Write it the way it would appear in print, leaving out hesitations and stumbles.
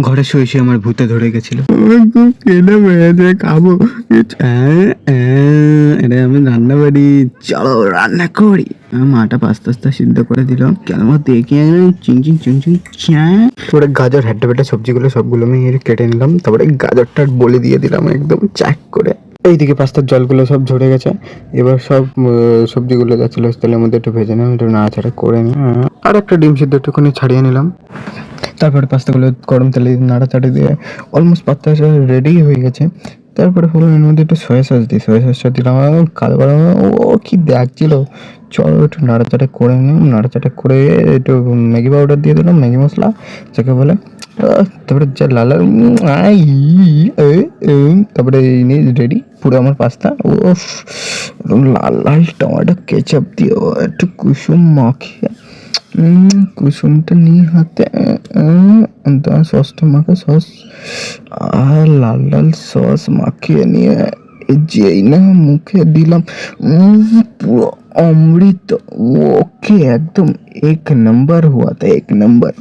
ঘরে শুয়ে শুয়ে আমার ভূতে ধরে গেছিল, খুব খিদে পেয়েছে, খাবো। এটা আমি রান্না করি, চলো রান্না করি। মাটা পাস্তা সিদ্ধ করে দিল, কেন দেখি চিং চিং চিং চিং। তারপরে গাজর হ্যাড্ডা বেটা সবজিগুলো সবগুলো আমি কেটে নিলাম, তারপরে গাজরটা বলে দিয়ে দিলাম একদম চাক করে। এইদিকে পাস্তার জলগুলো সব ঝরে গেছে, এবার সব সবজিগুলো যাচ্ছিল তেলের মধ্যে একটু ভেজে নিলাম, একটু নাড়াচাড়া করে নিই। আর একটা ডিম সিদ্ধ একটুখানি ছাড়িয়ে নিলাম, তারপরে পাস্তাগুলো গরম তেলে নাড়াচাড়া দিয়ে অলমোস্ট পাস্তা রেডি হয়ে গেছে। তারপরে হলো এর মধ্যে একটু সয়া সস দিই, সয়া সসটা দিলাম, কালো গরম। ও কি দেখছিল, চলো একটু নাড়াচাড়া করে নিলাম, নাড়াচাড়া করে একটু ম্যাগি পাউডার দিয়ে দিলাম, ম্যাগি মশলা যাকে বলে। তারপরে যা লাল তারপরে রেডি পুরো আমার পাস্তা। ও লাল লাল টমেটো কেচাপ দিয়ে একটু কুসুম মাখিয়ে, কুসুমটা নিয়ে হাতে সসটা মাখা, সস আর লাল লাল সস মাখিয়ে নিয়ে যেই না মুখে দিলাম, পুরো অমৃত। ওকে, একদম এক নম্বর হুয়া था, এক নম্বর।